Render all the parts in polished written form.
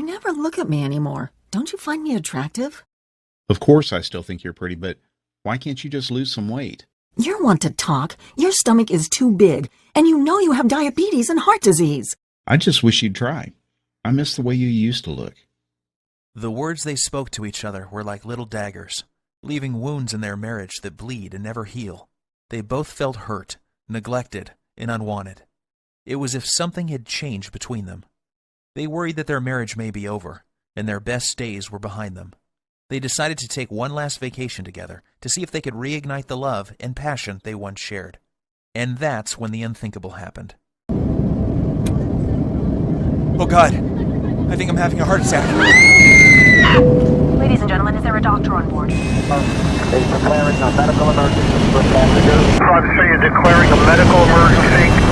You never look at me anymore. Don't you find me attractive? Of course I still think you're pretty, but why can't you just lose some weight? You're one to talk. Your stomach is too big, and you know you have diabetes and heart disease. I just wish you'd try. I miss the way you used to look. The words they spoke to each other were like little daggers, leaving wounds in their marriage that bleed and never heal. They both felt hurt, neglected, and unwanted. It was as if something had changed between them. They worried that their marriage may be over, and their best days were behind them. They decided to take one last vacation together to see if they could reignite the love and passion they once shared. And that's when the unthinkable happened. Oh God, I think I'm having a heart attack. Ladies and gentlemen, is there a doctor on board? Is declaring a medical emergency for passengers. Private City is declaring a medical emergency.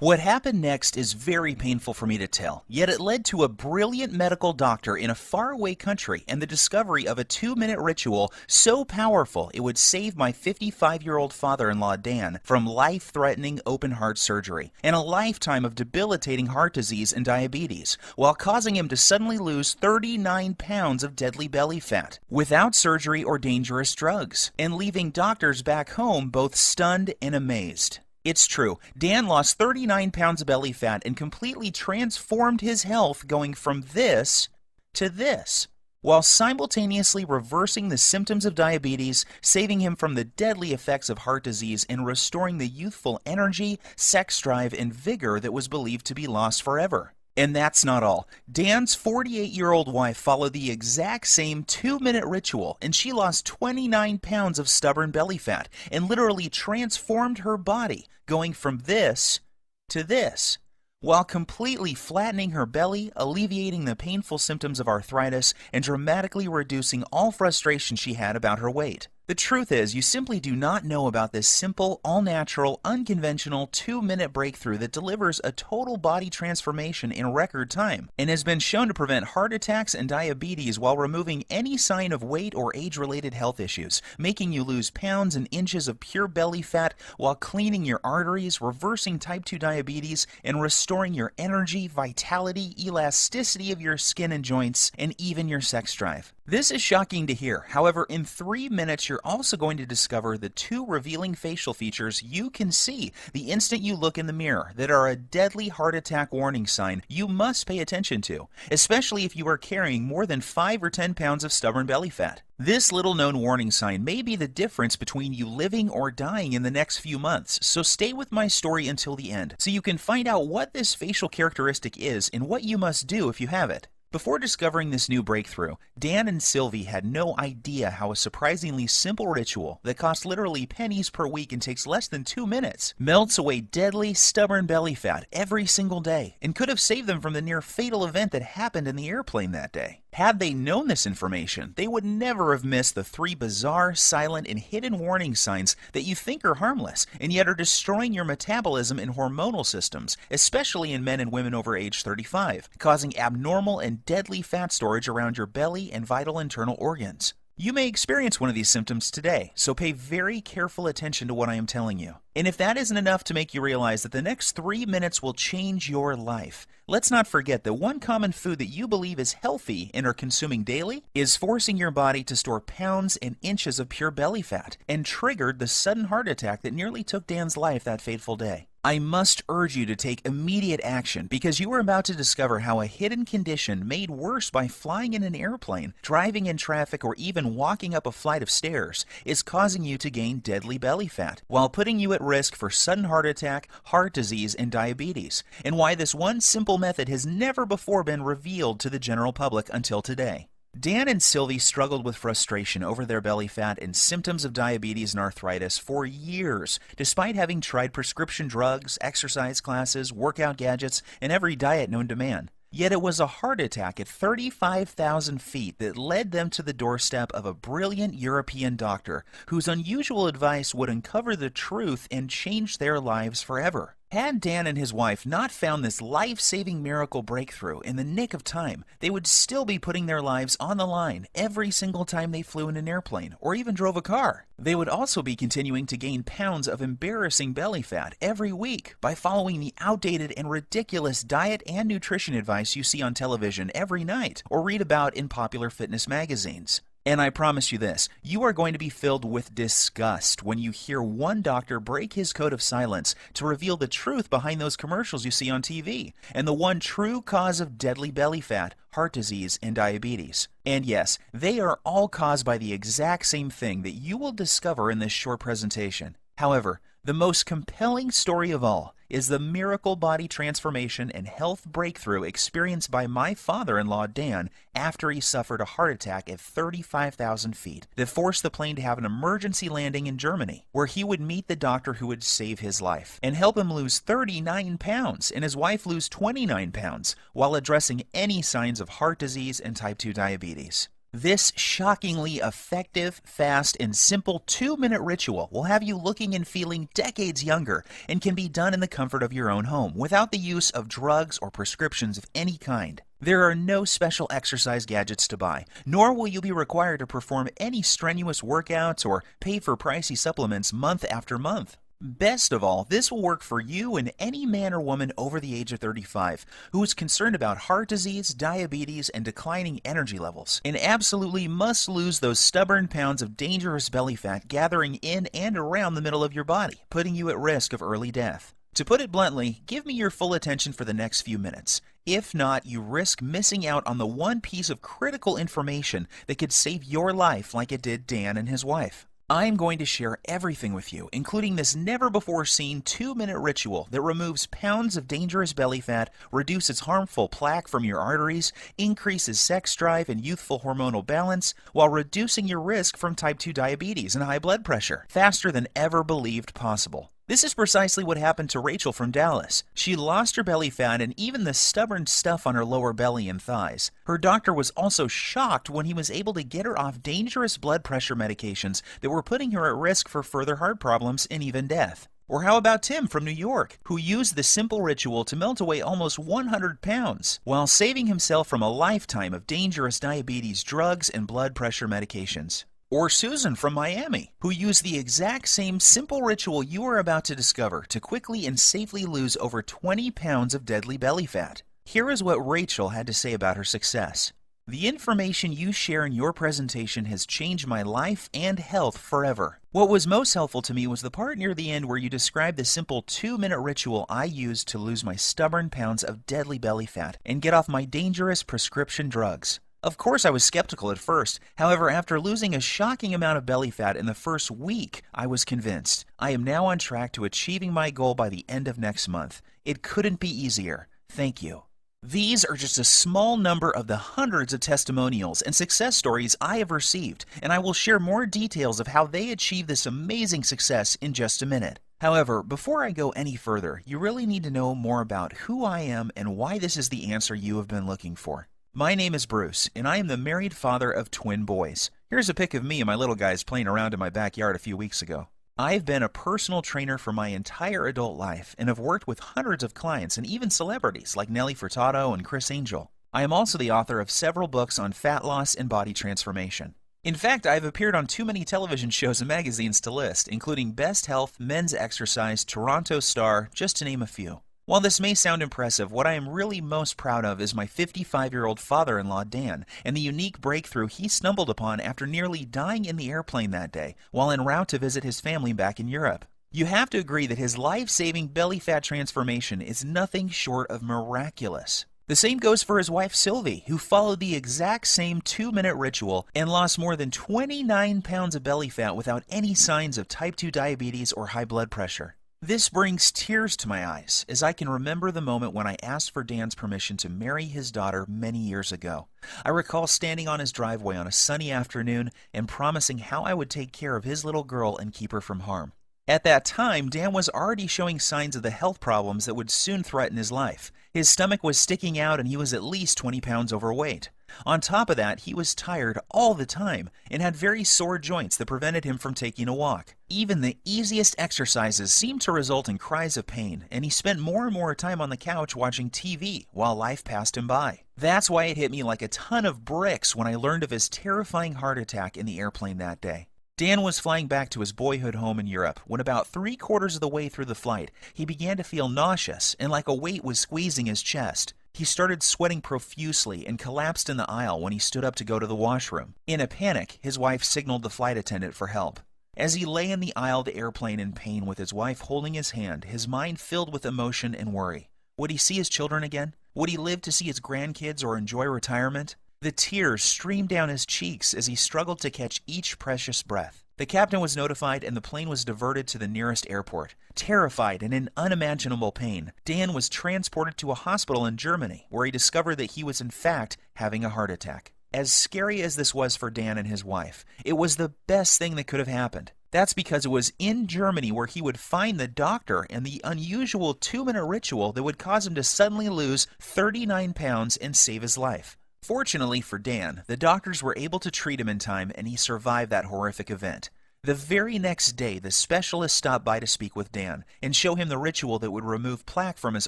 What happened next is very painful for me to tell, yet it led to a brilliant medical doctor in a faraway country and the discovery of a 2-minute ritual so powerful it would save my 55-year-old father-in-law Dan from life-threatening open-heart surgery and a lifetime of debilitating heart disease and diabetes, while causing him to suddenly lose 39 pounds of deadly belly fat without surgery or dangerous drugs, and leaving doctors back home both stunned and amazed. It's true, Dan lost 39 pounds of belly fat and completely transformed his health, going from this to this, while simultaneously reversing the symptoms of diabetes, saving him from the deadly effects of heart disease, and restoring the youthful energy, sex drive, and vigor that was believed to be lost forever. And that's not all. Dan's 48-year-old wife followed the exact same 2-minute ritual, and she lost 29 pounds of stubborn belly fat and literally transformed her body, going from this to this, while completely flattening her belly, alleviating the painful symptoms of arthritis, and dramatically reducing all frustration she had about her weight. The truth is, you simply do not know about this simple, all-natural, unconventional 2-minute breakthrough that delivers a total body transformation in record time and has been shown to prevent heart attacks and diabetes while removing any sign of weight or age-related health issues, making you lose pounds and inches of pure belly fat while cleaning your arteries, reversing type 2 diabetes, and restoring your energy, vitality, elasticity of your skin and joints, and even your sex drive. This is shocking to hear. However, in 3 minutes, you're also going to discover the 2 revealing facial features you can see the instant you look in the mirror that are a deadly heart attack warning sign you must pay attention to, especially if you are carrying more than 5 or 10 pounds of stubborn belly fat. This little-known warning sign may be the difference between you living or dying in the next few months, so stay with my story until the end so you can find out what this facial characteristic is and what you must do if you have it. Before discovering this new breakthrough, Dan and Sylvie had no idea how a surprisingly simple ritual that costs literally pennies per week and takes less than 2 minutes melts away deadly, stubborn belly fat every single day and could have saved them from the near fatal event that happened in the airplane that day. Had they known this information, they would never have missed the 3 bizarre, silent, and hidden warning signs that you think are harmless and yet are destroying your metabolism and hormonal systems, especially in men and women over age 35, causing abnormal and deadly fat storage around your belly and vital internal organs. You may experience one of these symptoms today, so pay very careful attention to what I am telling you. And if that isn't enough to make you realize that the next 3 minutes will change your life, let's not forget that one common food that you believe is healthy and are consuming daily is forcing your body to store pounds and inches of pure belly fat and triggered the sudden heart attack that nearly took Dan's life that fateful day. I must urge you to take immediate action because you are about to discover how a hidden condition made worse by flying in an airplane, driving in traffic, or even walking up a flight of stairs is causing you to gain deadly belly fat while putting you at risk for sudden heart attack, heart disease, and diabetes, and why this one simple method has never before been revealed to the general public until today. Dan and Sylvie struggled with frustration over their belly fat and symptoms of diabetes and arthritis for years, despite having tried prescription drugs, exercise classes, workout gadgets, and every diet known to man. Yet it was a heart attack at 35,000 feet that led them to the doorstep of a brilliant European doctor whose unusual advice would uncover the truth and change their lives forever. Had Dan and his wife not found this life-saving miracle breakthrough in the nick of time, they would still be putting their lives on the line every single time they flew in an airplane or even drove a car. They would also be continuing to gain pounds of embarrassing belly fat every week by following the outdated and ridiculous diet and nutrition advice you see on television every night or read about in popular fitness magazines. And I promise you this, you are going to be filled with disgust when you hear one doctor break his code of silence to reveal the truth behind those commercials you see on TV and the one true cause of deadly belly fat, heart disease, and diabetes. And yes, they are all caused by the exact same thing that you will discover in this short presentation. However, the most compelling story of all is the miracle body transformation and health breakthrough experienced by my father-in-law, Dan, after he suffered a heart attack at 35,000 feet that forced the plane to have an emergency landing in Germany, where he would meet the doctor who would save his life and help him lose 39 pounds and his wife lose 29 pounds while addressing any signs of heart disease and type 2 diabetes. This shockingly effective, fast, and simple 2-minute ritual will have you looking and feeling decades younger and can be done in the comfort of your own home without the use of drugs or prescriptions of any kind. There are no special exercise gadgets to buy, nor will you be required to perform any strenuous workouts or pay for pricey supplements month after month. Best of all, this will work for you and any man or woman over the age of 35 who is concerned about heart disease, diabetes, and declining energy levels, and absolutely must lose those stubborn pounds of dangerous belly fat gathering in and around the middle of your body, putting you at risk of early death. To put it bluntly, give me your full attention for the next few minutes. If not, you risk missing out on the one piece of critical information that could save your life like it did Dan and his wife. I'm going to share everything with you, including this never-before-seen 2-minute ritual that removes pounds of dangerous belly fat, reduces harmful plaque from your arteries, increases sex drive and youthful hormonal balance, while reducing your risk from type 2 diabetes and high blood pressure faster than ever believed possible. This is precisely what happened to Rachel from Dallas. She lost her belly fat and even the stubborn stuff on her lower belly and thighs. Her doctor was also shocked when he was able to get her off dangerous blood pressure medications that were putting her at risk for further heart problems and even death. Or how about Tim from New York, who used the simple ritual to melt away almost 100 pounds while saving himself from a lifetime of dangerous diabetes drugs and blood pressure medications? Or Susan from Miami, who used the exact same simple ritual you are about to discover to quickly and safely lose over 20 pounds of deadly belly fat. Here is what Rachel had to say about her success. The information you share in your presentation has changed my life and health forever. What was most helpful to me was the part near the end where you described the simple 2-minute ritual I used to lose my stubborn pounds of deadly belly fat and get off my dangerous prescription drugs. Of course, I was skeptical at first. However, after losing a shocking amount of belly fat in the first week, I was convinced. I am now on track to achieving my goal by the end of next month. It couldn't be easier. Thank you. These are just a small number of the hundreds of testimonials and success stories I have received, and I will share more details of how they achieved this amazing success in just a minute. However, before I go any further, you really need to know more about who I am and why this is the answer you have been looking for. My name is Bruce, and I am the married father of twin boys. Here's a pic of me and my little guys playing around in my backyard a few weeks ago. I've been a personal trainer for my entire adult life and have worked with hundreds of clients and even celebrities like Nelly Furtado and Chris Angel. I am also the author of several books on fat loss and body transformation. In fact, I've appeared on too many television shows and magazines to list, including Best Health, Men's Exercise, Toronto Star, just to name a few. While this may sound impressive, what I am really most proud of is my 55-year-old father-in-law, Dan, and the unique breakthrough he stumbled upon after nearly dying in the airplane that day while en route to visit his family back in Europe. You have to agree that his life-saving belly fat transformation is nothing short of miraculous. The same goes for his wife, Sylvie, who followed the exact same 2-minute ritual and lost more than 29 pounds of belly fat without any signs of type 2 diabetes or high blood pressure. This brings tears to my eyes as I can remember the moment when I asked for Dan's permission to marry his daughter many years ago. I recall standing on his driveway on a sunny afternoon and promising how I would take care of his little girl and keep her from harm. At that time, Dan was already showing signs of the health problems that would soon threaten his life. His stomach was sticking out and he was at least 20 pounds overweight. On top of that, he was tired all the time and had very sore joints that prevented him from taking a walk. Even the easiest exercises seemed to result in cries of pain, and he spent more and more time on the couch watching TV while life passed him by. That's why it hit me like a ton of bricks when I learned of his terrifying heart attack in the airplane that day. Dan was flying back to his boyhood home in Europe when about 3/4 of the way through the flight, he began to feel nauseous and like a weight was squeezing his chest. He started sweating profusely and collapsed in the aisle when he stood up to go to the washroom. In a panic, his wife signaled the flight attendant for help. As he lay in the aisle of the airplane in pain with his wife holding his hand, his mind filled with emotion and worry. Would he see his children again? Would he live to see his grandkids or enjoy retirement? The tears streamed down his cheeks as he struggled to catch each precious breath. The captain was notified and the plane was diverted to the nearest airport. Terrified and in unimaginable pain, Dan was transported to a hospital in Germany where he discovered that he was in fact having a heart attack. As scary as this was for Dan and his wife, it was the best thing that could have happened. That's because it was in Germany where he would find the doctor and the unusual 2-minute ritual that would cause him to suddenly lose 39 pounds and save his life. Fortunately for Dan, the doctors were able to treat him in time and he survived that horrific event. The very next day, the specialist stopped by to speak with Dan and show him the ritual that would remove plaque from his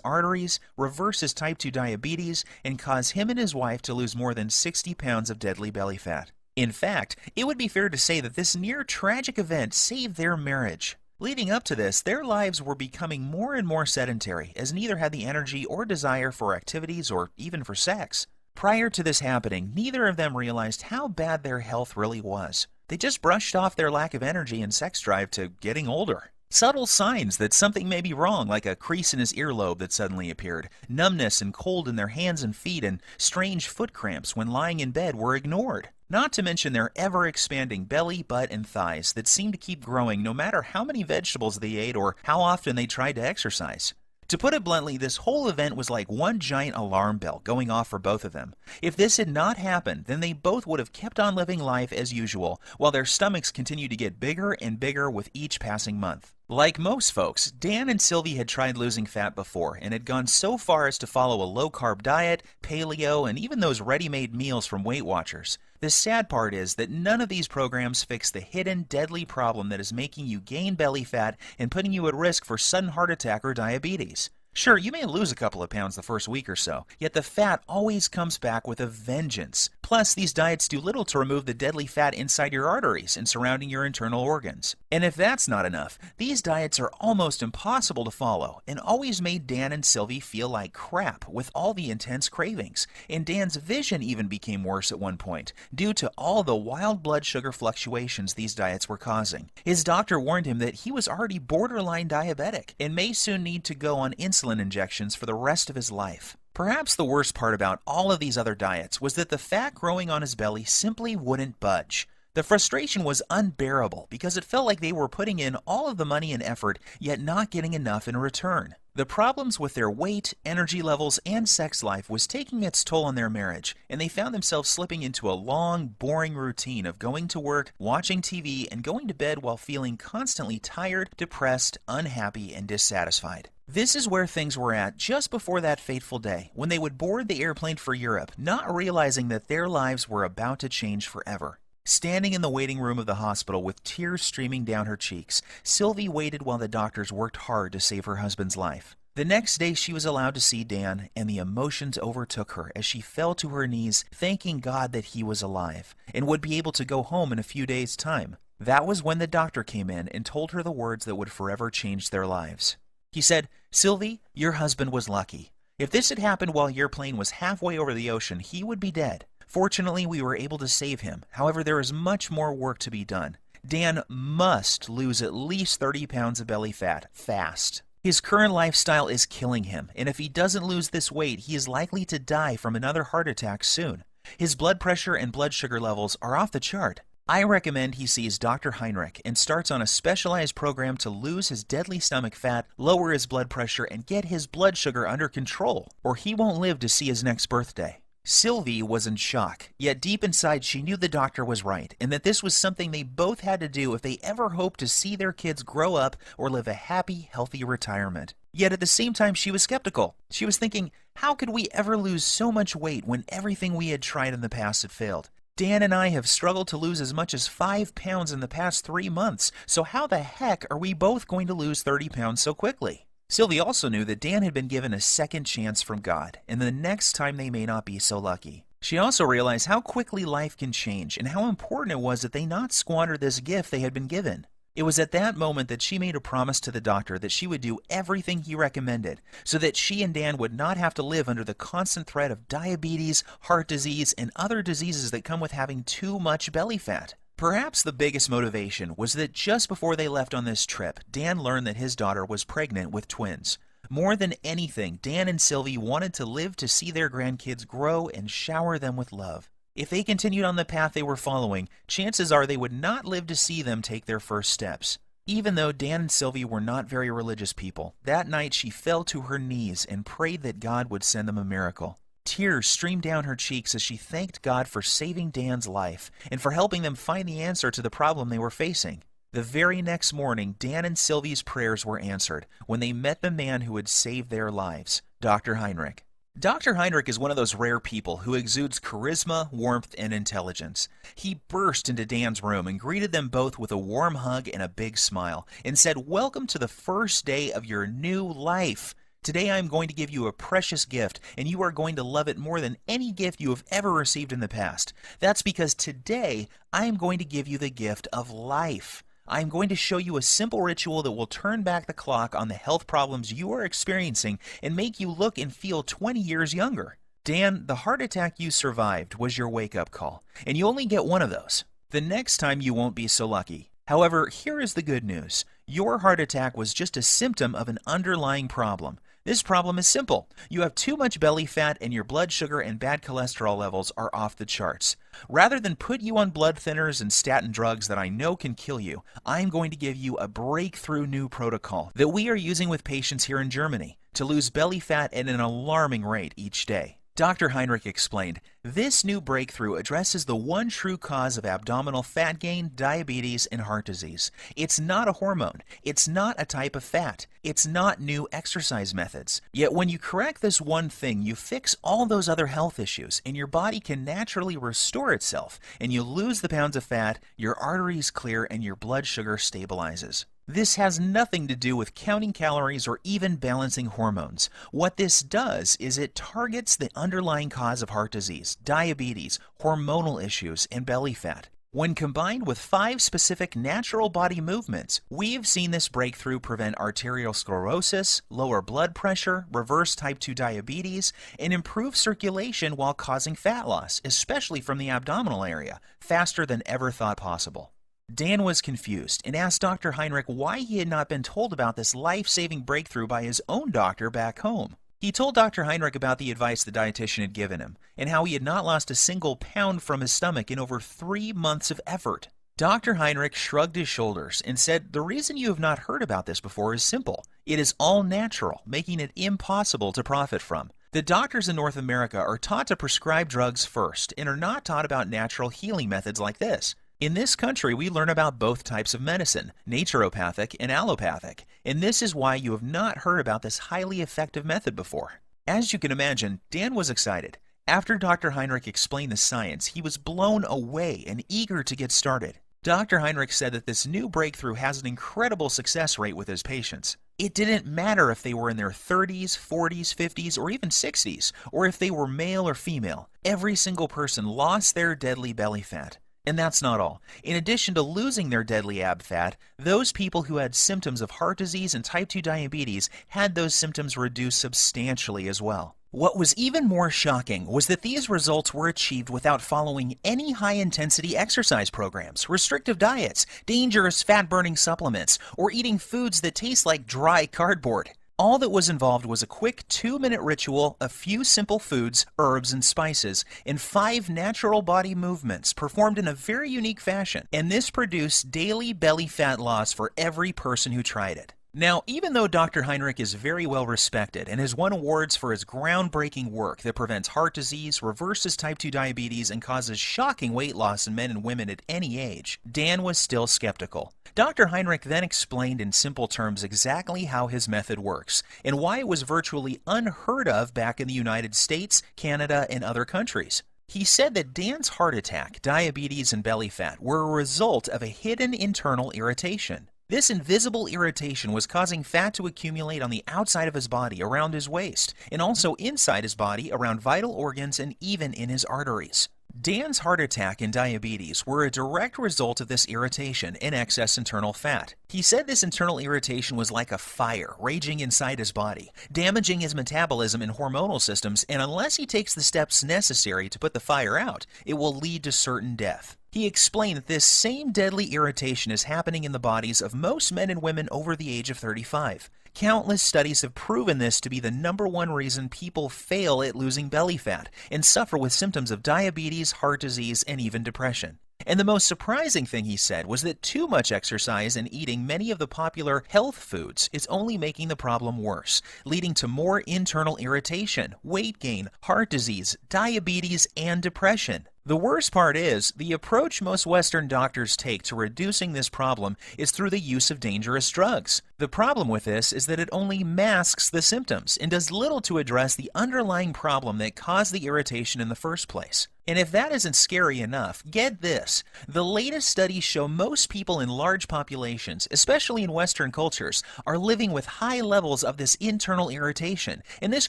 arteries, reverse his type 2 diabetes, and cause him and his wife to lose more than 60 pounds of deadly belly fat. In fact, it would be fair to say that this near-tragic event saved their marriage. Leading up to this, their lives were becoming more and more sedentary, as neither had the energy or desire for activities or even for sex. Prior to this happening, neither of them realized how bad their health really was. They just brushed off their lack of energy and sex drive to getting older. Subtle signs that something may be wrong, like a crease in his earlobe that suddenly appeared, numbness and cold in their hands and feet, and strange foot cramps when lying in bed were ignored. Not to mention their ever-expanding belly, butt, and thighs that seemed to keep growing no matter how many vegetables they ate or how often they tried to exercise. To put it bluntly, this whole event was like one giant alarm bell going off for both of them. If this had not happened, then they both would have kept on living life as usual, while their stomachs continued to get bigger and bigger with each passing month. Like most folks, Dan and Sylvie had tried losing fat before and had gone so far as to follow a low-carb diet, paleo, and even those ready-made meals from Weight Watchers. The sad part is that none of these programs fix the hidden, deadly problem that is making you gain belly fat and putting you at risk for sudden heart attack or diabetes. Sure, you may lose a couple of pounds the first week or so, yet the fat always comes back with a vengeance. Plus, these diets do little to remove the deadly fat inside your arteries and surrounding your internal organs. And if that's not enough, these diets are almost impossible to follow and always made Dan and Sylvie feel like crap with all the intense cravings. And Dan's vision even became worse at one point, due to all the wild blood sugar fluctuations these diets were causing. His doctor warned him that he was already borderline diabetic and may soon need to go on insulin injections for the rest of his life. Perhaps the worst part about all of these other diets was that the fat growing on his belly simply wouldn't budge. The frustration was unbearable because it felt like they were putting in all of the money and effort, yet not getting enough in return. The problems with their weight, energy levels, and sex life was taking its toll on their marriage, and they found themselves slipping into a long, boring routine of going to work, watching TV, and going to bed while feeling constantly tired, depressed, unhappy, and dissatisfied. This is where things were at just before that fateful day, when they would board the airplane for Europe, not realizing that their lives were about to change forever. Standing in the waiting room of the hospital with tears streaming down her cheeks, Sylvie waited while the doctors worked hard to save her husband's life. The next day she was allowed to see Dan, and the emotions overtook her as she fell to her knees, thanking God that he was alive, and would be able to go home in a few days' time. That was when the doctor came in and told her the words that would forever change their lives. He said, "Sylvie, your husband was lucky. If this had happened while your plane was halfway over the ocean, he would be dead. Fortunately, we were able to save him. However, there is much more work to be done. Dan must lose at least 30 pounds of belly fat, fast. His current lifestyle is killing him, and if he doesn't lose this weight, he is likely to die from another heart attack soon. His blood pressure and blood sugar levels are off the chart. I recommend he sees Dr. Heinrich and starts on a specialized program to lose his deadly stomach fat, lower his blood pressure, and get his blood sugar under control, or he won't live to see his next birthday." Sylvie was in shock, yet deep inside she knew the doctor was right and that this was something they both had to do if they ever hoped to see their kids grow up or live a happy, healthy retirement. Yet at the same time she was skeptical. She was thinking, how could we ever lose so much weight when everything we had tried in the past had failed? Dan and I have struggled to lose as much as 5 pounds in the past 3 months, so how the heck are we both going to lose 30 pounds so quickly? Sylvie also knew that Dan had been given a second chance from God, and the next time they may not be so lucky. She also realized how quickly life can change and how important it was that they not squander this gift they had been given. It was at that moment that she made a promise to the doctor that she would do everything he recommended so that she and Dan would not have to live under the constant threat of diabetes, heart disease, and other diseases that come with having too much belly fat. Perhaps the biggest motivation was that just before they left on this trip, Dan learned that his daughter was pregnant with twins. More than anything, Dan and Sylvie wanted to live to see their grandkids grow and shower them with love. If they continued on the path they were following, chances are they would not live to see them take their first steps. Even though Dan and Sylvie were not very religious people, that night she fell to her knees and prayed that God would send them a miracle. Tears streamed down her cheeks as she thanked God for saving Dan's life and for helping them find the answer to the problem they were facing. The very next morning, Dan and Sylvie's prayers were answered when they met the man who had saved their lives, Dr. Heinrich. Dr. Heinrich is one of those rare people who exudes charisma, warmth, and intelligence. He burst into Dan's room and greeted them both with a warm hug and a big smile and said, "Welcome to the first day of your new life. Today I am going to give you a precious gift, and you are going to love it more than any gift you have ever received in the past. That's because today I am going to give you the gift of life. I am going to show you a simple ritual that will turn back the clock on the health problems you are experiencing and make you look and feel 20 years younger. Dan, the heart attack you survived was your wake-up call, and you only get one of those. The next time you won't be so lucky. However, here is the good news. Your heart attack was just a symptom of an underlying problem. This problem is simple. You have too much belly fat and your blood sugar and bad cholesterol levels are off the charts. Rather than put you on blood thinners and statin drugs that I know can kill you, I'm going to give you a breakthrough new protocol that we are using with patients here in Germany to lose belly fat at an alarming rate each day. Dr. Heinrich explained, this new breakthrough addresses the one true cause of abdominal fat gain, diabetes, and heart disease. It's not a hormone. It's not a type of fat. It's not new exercise methods. Yet when you correct this one thing, you fix all those other health issues, and your body can naturally restore itself, and you lose the pounds of fat, your arteries clear, and your blood sugar stabilizes. This has nothing to do with counting calories or even balancing hormones. What this does is it targets the underlying cause of heart disease, diabetes, hormonal issues, and belly fat. When combined with 5 specific natural body movements, we've seen this breakthrough prevent arterial sclerosis, lower blood pressure, reverse type 2 diabetes, and improve circulation while causing fat loss, especially from the abdominal area, faster than ever thought possible. Dan was confused and asked Dr. Heinrich why he had not been told about this life-saving breakthrough by his own doctor back home. He told Dr. Heinrich about the advice the dietitian had given him and how he had not lost a single pound from his stomach in over 3 months of effort. Dr. Heinrich shrugged his shoulders and said, "The reason you have not heard about this before is simple. It is all natural, making it impossible to profit from. The doctors in North America are taught to prescribe drugs first and are not taught about natural healing methods like this. In this country, we learn about both types of medicine, naturopathic and allopathic, and this is why you have not heard about this highly effective method before." As you can imagine, Dan was excited. After Dr. Heinrich explained the science, he was blown away and eager to get started. Dr. Heinrich said that this new breakthrough has an incredible success rate with his patients. It didn't matter if they were in their 30s, 40s, 50s, or even 60s, or if they were male or female. Every single person lost their deadly belly fat. And that's not all. In addition to losing their deadly ab fat, those people who had symptoms of heart disease and type 2 diabetes had those symptoms reduced substantially as well. What was even more shocking was that these results were achieved without following any high-intensity exercise programs, restrictive diets, dangerous fat-burning supplements, or eating foods that taste like dry cardboard. All that was involved was a quick 2-minute ritual, a few simple foods, herbs, and spices, and 5 natural body movements performed in a very unique fashion. And this produced daily belly fat loss for every person who tried it. Now, even though Dr. Heinrich is very well respected and has won awards for his groundbreaking work that prevents heart disease, reverses type 2 diabetes, and causes shocking weight loss in men and women at any age, Dan was still skeptical. Dr. Heinrich then explained in simple terms exactly how his method works and why it was virtually unheard of back in the United States, Canada, and other countries. He said that Dan's heart attack, diabetes, and belly fat were a result of a hidden internal irritation. This invisible irritation was causing fat to accumulate on the outside of his body around his waist, and also inside his body around vital organs and even in his arteries. Dan's heart attack and diabetes were a direct result of this irritation and excess internal fat. He said this internal irritation was like a fire raging inside his body, damaging his metabolism and hormonal systems, and unless he takes the steps necessary to put the fire out, it will lead to certain death. He explained that this same deadly irritation is happening in the bodies of most men and women over the age of 35. Countless studies have proven this to be the #1 reason people fail at losing belly fat and suffer with symptoms of diabetes, heart disease, and even depression. And the most surprising thing he said was that too much exercise and eating many of the popular health foods is only making the problem worse, leading to more internal irritation, weight gain, heart disease, diabetes, and depression. The worst part is, the approach most Western doctors take to reducing this problem is through the use of dangerous drugs. The problem with this is that it only masks the symptoms and does little to address the underlying problem that caused the irritation in the first place. And if that isn't scary enough, get this. The latest studies show most people in large populations, especially in Western cultures, are living with high levels of this internal irritation, and this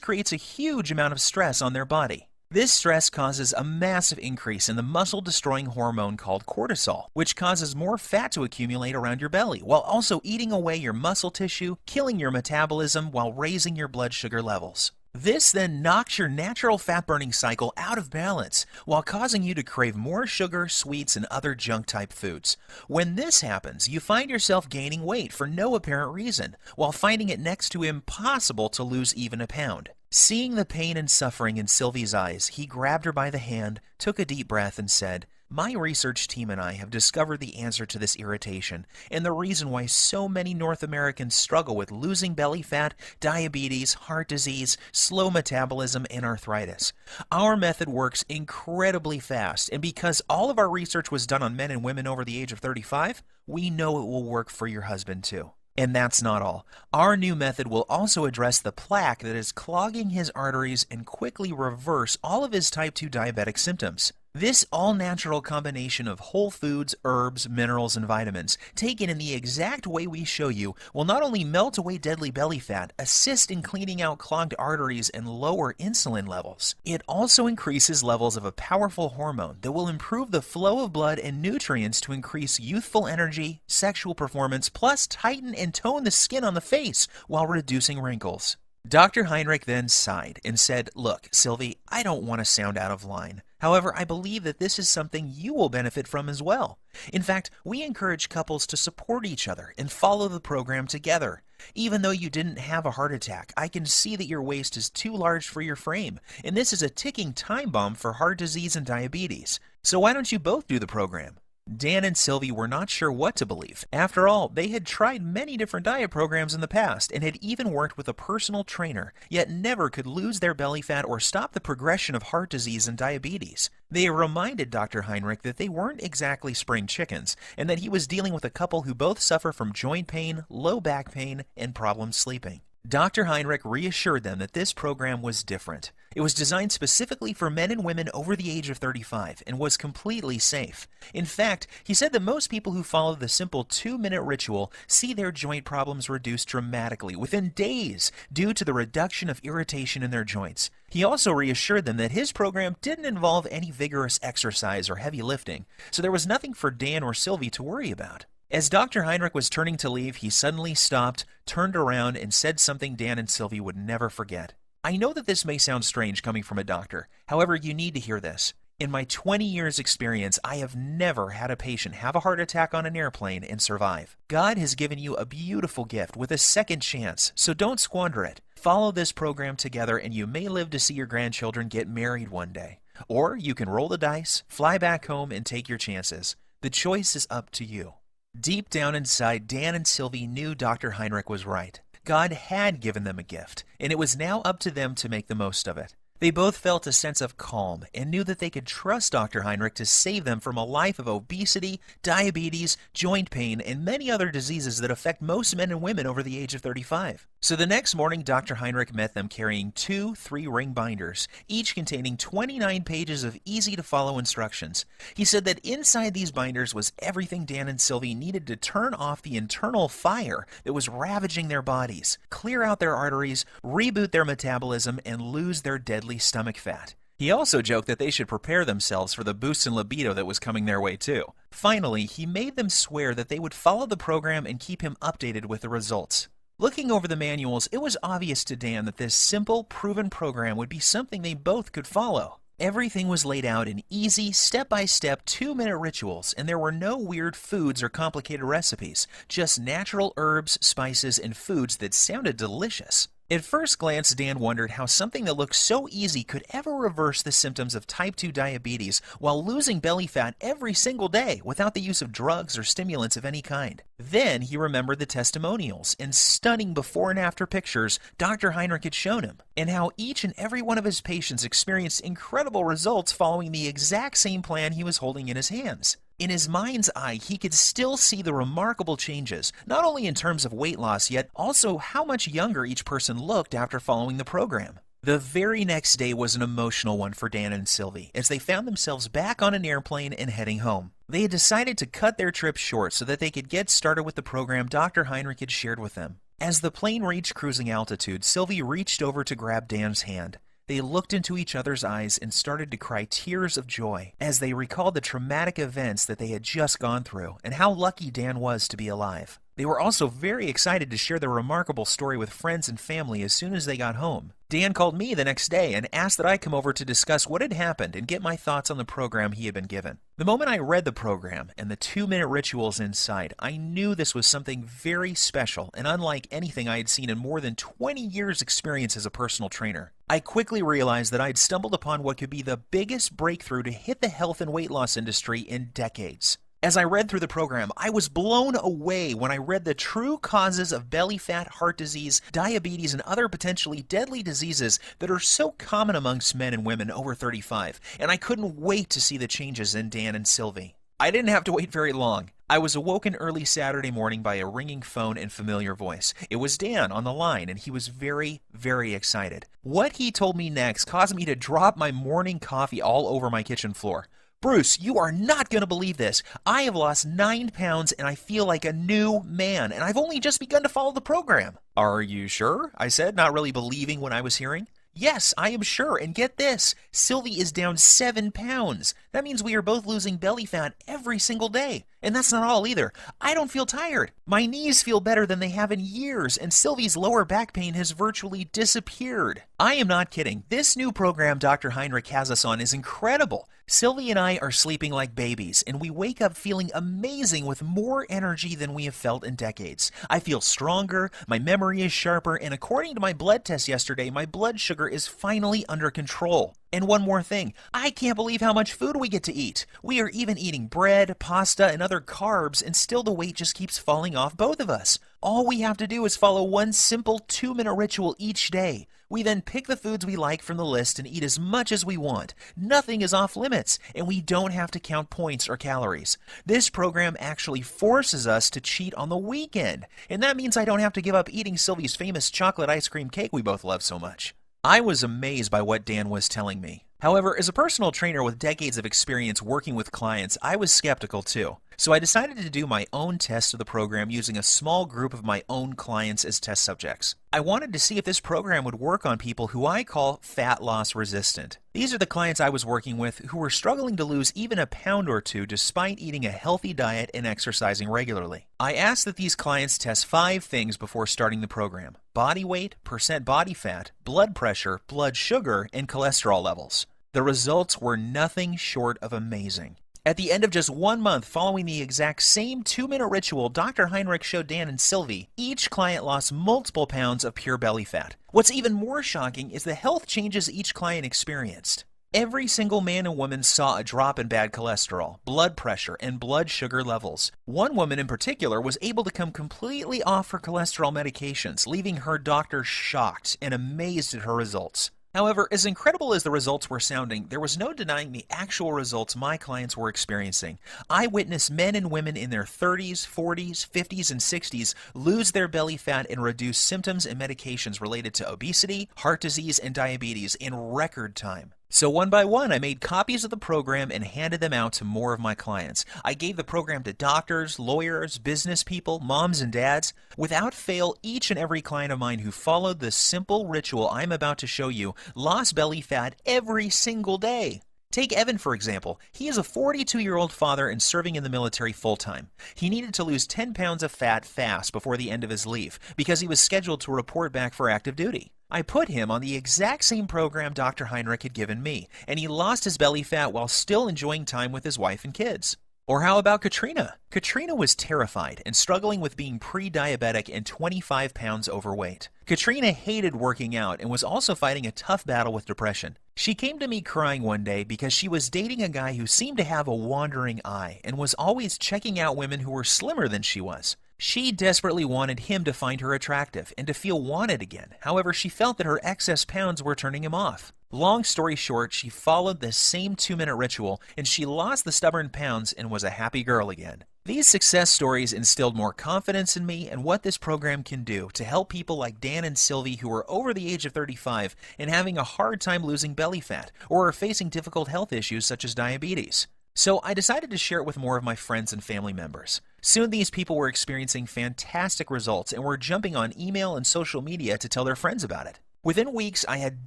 creates a huge amount of stress on their body. This stress causes a massive increase in the muscle-destroying hormone called cortisol, which causes more fat to accumulate around your belly, while also eating away your muscle tissue, killing your metabolism while raising your blood sugar levels. This then knocks your natural fat-burning cycle out of balance, while causing you to crave more sugar, sweets, and other junk-type foods. When this happens, you find yourself gaining weight for no apparent reason, while finding it next to impossible to lose even a pound. Seeing the pain and suffering in Sylvie's eyes, he grabbed her by the hand, took a deep breath, and said, "My research team and I have discovered the answer to this irritation and the reason why so many North Americans struggle with losing belly fat, diabetes, heart disease, slow metabolism, and arthritis. Our method works incredibly fast, and because all of our research was done on men and women over the age of 35, we know it will work for your husband too." And that's not all. Our new method will also address the plaque that is clogging his arteries and quickly reverse all of his type 2 diabetic symptoms. This all-natural combination of whole foods, herbs, minerals, and vitamins, taken in the exact way we show you, will not only melt away deadly belly fat, assist in cleaning out clogged arteries, and lower insulin levels. It also increases levels of a powerful hormone that will improve the flow of blood and nutrients to increase youthful energy, sexual performance, plus tighten and tone the skin on the face while reducing wrinkles. Dr. Heinrich then sighed and said, "Look, Sylvie, I don't want to sound out of line. However, I believe that this is something you will benefit from as well. In fact, we encourage couples to support each other and follow the program together. Even though you didn't have a heart attack, I can see that your waist is too large for your frame, and this is a ticking time bomb for heart disease and diabetes. So why don't you both do the program?" Dan and Sylvie were not sure what to believe. After all, they had tried many different diet programs in the past and had even worked with a personal trainer, yet never could lose their belly fat or stop the progression of heart disease and diabetes. They reminded Dr. Heinrich that they weren't exactly spring chickens, and that he was dealing with a couple who both suffer from joint pain, low back pain, and problems sleeping. Dr. Heinrich reassured them that this program was different. It was designed specifically for men and women over the age of 35 and was completely safe. In fact, he said that most people who follow the simple 2-minute ritual see their joint problems reduced dramatically within days due to the reduction of irritation in their joints. He also reassured them that his program didn't involve any vigorous exercise or heavy lifting, so there was nothing for Dan or Sylvie to worry about. As Dr. Heinrich was turning to leave, he suddenly stopped, turned around, and said something Dan and Sylvie would never forget. "I know that this may sound strange coming from a doctor. However, you need to hear this. In my 20 years experience, I have never had a patient have a heart attack on an airplane and survive. God has given you a beautiful gift with a second chance, so don't squander it. Follow this program together and you may live to see your grandchildren get married one day. Or you can roll the dice, fly back home, and take your chances. The choice is up to you." Deep down inside, Dan and Sylvie knew Dr. Heinrich was right. God had given them a gift, and it was now up to them to make the most of it. They both felt a sense of calm and knew that they could trust Dr. Heinrich to save them from a life of obesity, diabetes, joint pain, and many other diseases that affect most men and women over the age of 35. So the next morning, Dr. Heinrich met them carrying 2 3-ring binders, each containing 29 pages of easy-to-follow instructions. He said that inside these binders was everything Dan and Sylvie needed to turn off the internal fire that was ravaging their bodies, clear out their arteries, reboot their metabolism, and lose their deadly stomach fat. He also joked that they should prepare themselves for the boost in libido that was coming their way too. Finally, he made them swear that they would follow the program and keep him updated with the results. Looking over the manuals, it was obvious to Dan that this simple, proven program would be something they both could follow. Everything was laid out in easy, step-by-step, 2-minute rituals, and there were no weird foods or complicated recipes, just natural herbs, spices, and foods that sounded delicious. At first glance, Dan wondered how something that looked so easy could ever reverse the symptoms of type 2 diabetes while losing belly fat every single day without the use of drugs or stimulants of any kind. Then he remembered the testimonials and stunning before and after pictures Dr. Heinrich had shown him, and how each and every one of his patients experienced incredible results following the exact same plan he was holding in his hands. In his mind's eye, he could still see the remarkable changes, not only in terms of weight loss, yet also how much younger each person looked after following the program. The very next day was an emotional one for Dan and Sylvie, as they found themselves back on an airplane and heading home. They had decided to cut their trip short so that they could get started with the program Dr. Heinrich had shared with them. As the plane reached cruising altitude, Sylvie reached over to grab Dan's hand. They looked into each other's eyes and started to cry tears of joy as they recalled the traumatic events that they had just gone through and how lucky Dan was to be alive. They were also very excited to share their remarkable story with friends and family as soon as they got home. Dan called me the next day and asked that I come over to discuss what had happened and get my thoughts on the program he had been given. The moment I read the program and the 2-minute rituals inside, I knew this was something very special and unlike anything I had seen in more than 20 years' experience as a personal trainer. I quickly realized that I had stumbled upon what could be the biggest breakthrough to hit the health and weight loss industry in decades. As I read through the program, I was blown away when I read the true causes of belly fat, heart disease, diabetes, and other potentially deadly diseases that are so common amongst men and women over 35, and I couldn't wait to see the changes in Dan and Sylvie. I didn't have to wait very long. I was awoken early Saturday morning by a ringing phone and familiar voice. It was Dan on the line, and he was very, very excited. What he told me next caused me to drop my morning coffee all over my kitchen floor. "Bruce, you are not going to believe this. I have lost 9 pounds and I feel like a new man, and I've only just begun to follow the program." "Are you sure?" I said, not really believing what I was hearing. "Yes, I am sure, and get this, Sylvie is down 7 pounds. That means we are both losing belly fat every single day. And that's not all either. I don't feel tired. My knees feel better than they have in years, and Sylvie's lower back pain has virtually disappeared." I am not kidding. This new program Dr. Heinrich has us on is incredible. Sylvie and I are sleeping like babies, and we wake up feeling amazing with more energy than we have felt in decades. I feel stronger, my memory is sharper, and according to my blood test yesterday, my blood sugar is finally under control. And one more thing, I can't believe how much food we get to eat. We are even eating bread, pasta, and other carbs, and still the weight just keeps falling off both of us. All we have to do is follow one simple 2-minute ritual each day. We then pick the foods we like from the list and eat as much as we want. Nothing is off limits, and we don't have to count points or calories. This program actually forces us to cheat on the weekend, and that means I don't have to give up eating Sylvie's famous chocolate ice cream cake we both love so much. I was amazed by what Dan was telling me. However, as a personal trainer with decades of experience working with clients, I was skeptical too. So I decided to do my own test of the program using a small group of my own clients as test subjects. I wanted to see if this program would work on people who I call fat loss resistant. These are the clients I was working with who were struggling to lose even a pound or two despite eating a healthy diet and exercising regularly. I asked that these clients test 5 things before starting the program: body weight, percent body fat, blood pressure, blood sugar, and cholesterol levels. The results were nothing short of amazing. At the end of just 1 month following the exact same 2-minute ritual Dr. Heinrich showed Dan and Sylvie, each client lost multiple pounds of pure belly fat. What's even more shocking is the health changes each client experienced. Every single man and woman saw a drop in bad cholesterol, blood pressure, and blood sugar levels. One woman in particular was able to come completely off her cholesterol medications, leaving her doctor shocked and amazed at her results. However, as incredible as the results were sounding, there was no denying the actual results my clients were experiencing. I witnessed men and women in their 30s, 40s, 50s, and 60s lose their belly fat and reduce symptoms and medications related to obesity, heart disease, and diabetes in record time. So one by one, I made copies of the program and handed them out to more of my clients. I gave the program to doctors, lawyers, business people, moms and dads. Without fail, each and every client of mine who followed the simple ritual I'm about to show you lost belly fat every single day. Take Evan, for example. He is a 42-year-old father and serving in the military full-time. He needed to lose 10 pounds of fat fast before the end of his leave because he was scheduled to report back for active duty. I put him on the exact same program Dr. Heinrich had given me, and he lost his belly fat while still enjoying time with his wife and kids. Or how about Katrina? Katrina was terrified and struggling with being pre-diabetic and 25 pounds overweight. Katrina hated working out and was also fighting a tough battle with depression. She came to me crying one day because she was dating a guy who seemed to have a wandering eye and was always checking out women who were slimmer than she was. She desperately wanted him to find her attractive and to feel wanted again. However, she felt that her excess pounds were turning him off. Long story short, she followed the same 2-minute ritual and she lost the stubborn pounds and was a happy girl again. These success stories instilled more confidence in me and what this program can do to help people like Dan and Sylvie who are over the age of 35 and having a hard time losing belly fat or are facing difficult health issues such as diabetes. So I decided to share it with more of my friends and family members. Soon these people were experiencing fantastic results and were jumping on email and social media to tell their friends about it. Within weeks, I had